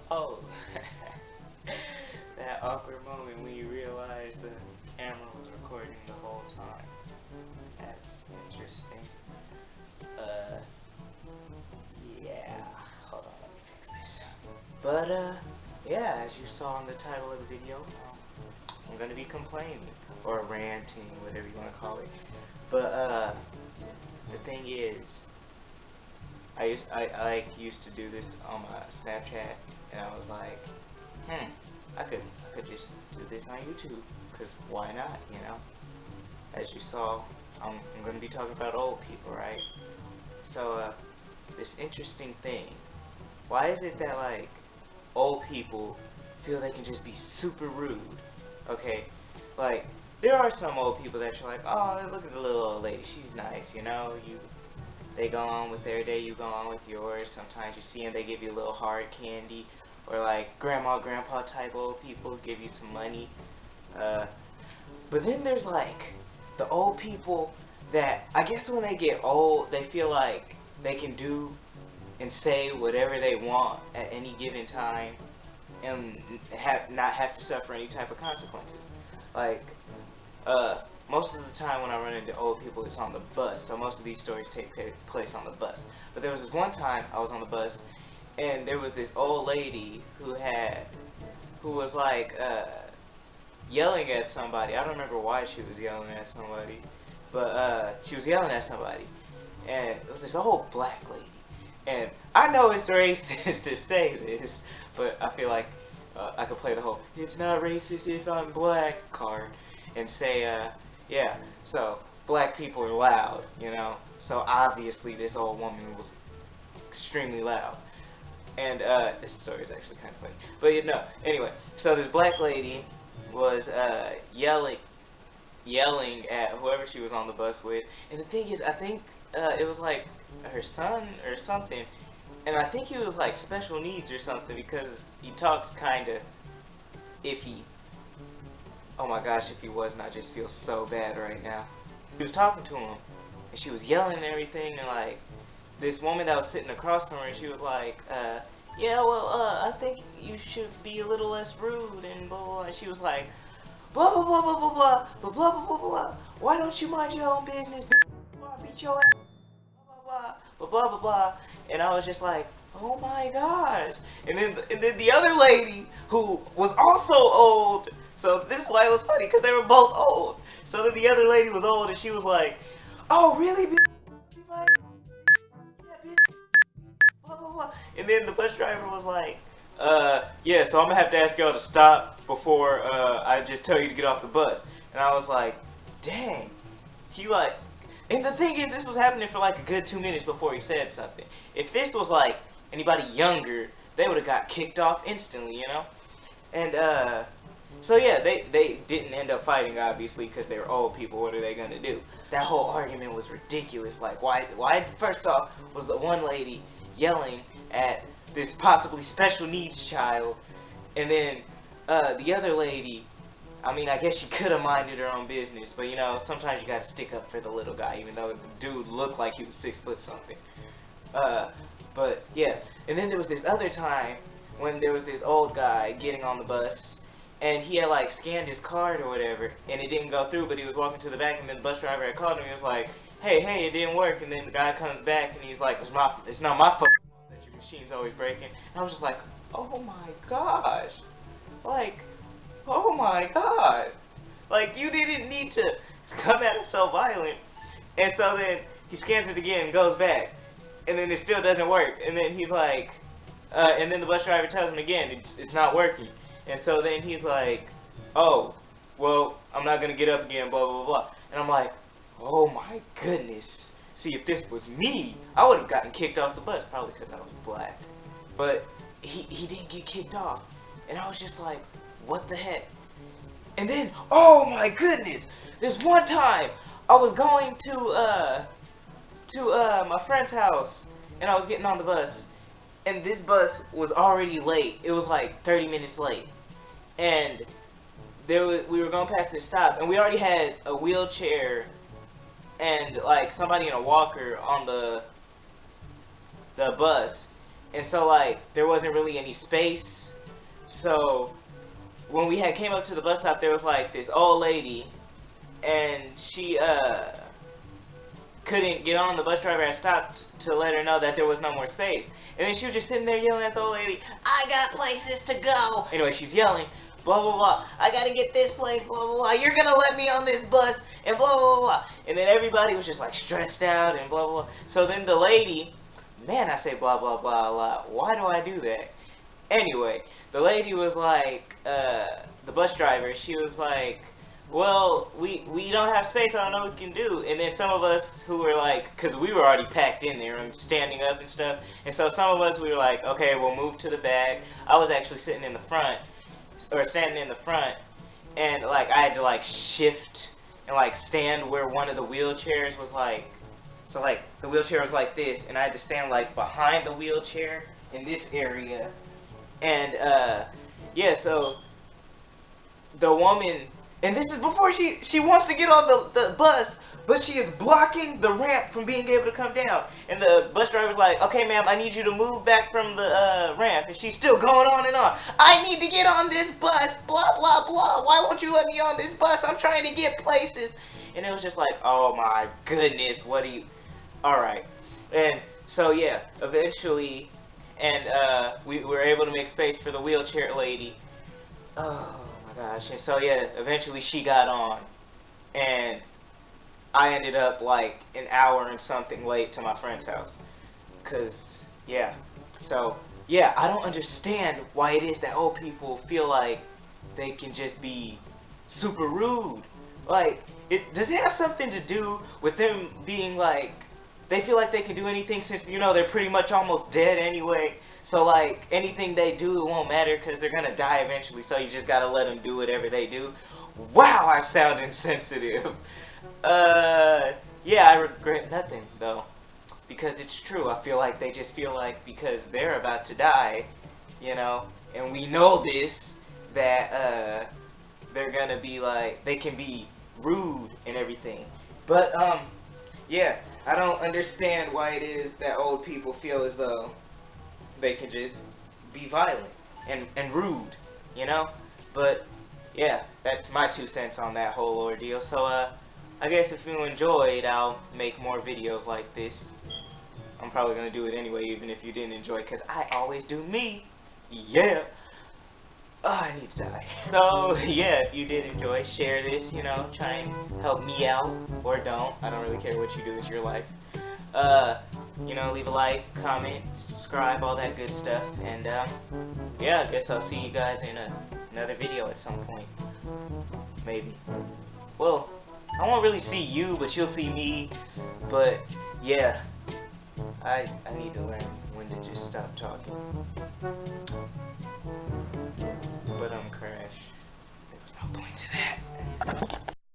Oh, that awkward moment when you realize the camera was recording the whole time. That's interesting. Yeah. Hold on, let me fix this. But, yeah, as you saw in the title of the video, I'm gonna be complaining, or ranting, whatever you want to call it. But, the thing is, I used to do this on my Snapchat, and I was like, I could just do this on YouTube, cause why not, you know? As you saw, I'm gonna be talking about old people, right? So, this interesting thing. Why is it that like old people feel they can just be super rude? Okay, like there are some old people that you're like, oh, look at the little old lady, she's nice, you know. They go on with their day, you go on with yours. Sometimes you see them, they give you a little hard candy, or like grandma, grandpa type old people give you some money. But then there's like the old people that I guess when they get old, they feel like they can do and say whatever they want at any given time and not have to suffer any type of consequences. Like, most of the time when I run into old people, it's on the bus. So most of these stories take place on the bus. But there was this one time I was on the bus, and there was this old lady who was like yelling at somebody. I don't remember why she was yelling at somebody, but she was yelling at somebody, and it was this old black lady. And I know it's racist to say this, but I feel like I could play the whole "it's not racist if I'm black" card and say, yeah, so black people are loud, you know. So obviously this old woman was extremely loud. And this story is actually kind of funny. But you know, anyway, so this black lady was yelling at whoever she was on the bus with. And the thing is, I think it was like her son or something. And I think he was like special needs or something because he talked kind of iffy. Oh my gosh, if he wasn't, I just feel so bad right now. She was talking to him, and she was yelling and everything, and like, this woman that was sitting across from her, she was like, yeah, well, I think you should be a little less rude, and blah, blah, blah. And she was like, blah, blah, blah, blah, blah, blah, blah, blah, blah, blah, blah. Why don't you mind your own business, blah, beat your ass, blah, blah, blah, blah, blah, blah. And I was just like, oh my gosh. And then the other lady, who was also old, so this is why it was funny, because they were both old. So then the other lady was old, and she was like, oh, really, bitch? Blah, blah, blah. And then the bus driver was like, yeah, so I'm going to have to ask y'all to stop before I just tell you to get off the bus. And I was like, dang. He like, and the thing is, this was happening for like a good 2 minutes before he said something. If this was like anybody younger, they would have got kicked off instantly, you know? And, so yeah, they didn't end up fighting, obviously, because they were old people. What are they going to do? That whole argument was ridiculous. Like, why first off, was the one lady yelling at this possibly special needs child, and then the other lady, I mean, I guess she could have minded her own business, but you know, sometimes you got to stick up for the little guy, even though the dude looked like he was 6 foot something. But yeah, and then there was this other time when there was this old guy getting on the bus, and he had like scanned his card or whatever, and it didn't go through, but he was walking to the back, and then the bus driver had called him. He was like, hey, it didn't work. And then the guy comes back, and he's like, it's not my fault that your machine's always breaking. And I was just like, oh my gosh, like, oh my god, like, you didn't need to come at him so violent. And so then he scans it again and goes back, and then it still doesn't work. And then he's like, and then the bus driver tells him again, it's not working. And so then he's like, oh, well, I'm not going to get up again, blah, blah, blah. And I'm like, oh my goodness. See, if this was me, I would have gotten kicked off the bus, probably because I was black. But he didn't get kicked off. And I was just like, what the heck? And then, oh my goodness, this one time, I was going to my friend's house, and I was getting on the bus. And this bus was already late. It was like 30 minutes late. And we were going past this stop, and we already had a wheelchair and like somebody in a walker on the bus. and so like there wasn't really any space. So when we came up to the bus stop, there was like this old lady, and she couldn't get on. The bus driver had stopped to let her know that there was no more space. And then she was just sitting there yelling at the old lady, "I got places to go." Anyway, she's yelling, blah, blah, blah. "I gotta get this place, blah, blah, blah. You're gonna let me on this bus," and blah, blah, blah. And then everybody was just like stressed out and blah, blah, blah. So then the lady, man, I say blah, blah, blah a lot. Why do I do that? Anyway, the lady was like, the bus driver, she was like, "Well, we don't have space, I don't know what we can do." And then some of us who were like, because we were already packed in there and standing up and stuff, and so some of us, we were like, okay, we'll move to the back. I was actually sitting in the front, or standing in the front, and like I had to like shift and like stand where one of the wheelchairs was like, so like the wheelchair was like this, and I had to stand like behind the wheelchair in this area. And yeah, so the woman, and this is before she wants to get on the bus, but she is blocking the ramp from being able to come down. And the bus driver's like, "Okay, ma'am, I need you to move back from the ramp." And she's still going on and on. "I need to get on this bus, blah, blah, blah. Why won't you let me on this bus? I'm trying to get places." And it was just like, oh my goodness, what do you... Alright. And so, yeah, eventually, and we were able to make space for the wheelchair lady. Oh my gosh. And so, yeah, eventually she got on. And I ended up like an hour and something late to my friend's house. Cause, yeah. So, yeah, I don't understand why it is that old people feel like they can just be super rude. Like, does it have something to do with them being like, they feel like they can do anything since, you know, they're pretty much almost dead anyway. So, like, anything they do, it won't matter because they're going to die eventually. So you just got to let them do whatever they do. Wow, I sound insensitive. Yeah, I regret nothing, though. Because it's true. I feel like they just feel like because they're about to die, you know, and we know this, that they're going to be like, they can be rude and everything. But, yeah, I don't understand why it is that old people feel as though they can just be violent and rude, you know? But, yeah, that's my 2 cents on that whole ordeal. So, I guess if you enjoyed, I'll make more videos like this. I'm probably going to do it anyway, even if you didn't enjoy, because I always do me. Yeah. Oh, I need to die. So, yeah, if you did enjoy, share this, you know, try and help me out, or don't. I don't really care what you do, it's your life. You know, leave a like, comment, subscribe, all that good stuff. And, yeah, I guess I'll see you guys in another video at some point. Maybe. Well, I won't really see you, but you'll see me. But, yeah, I need to learn when to just stop talking.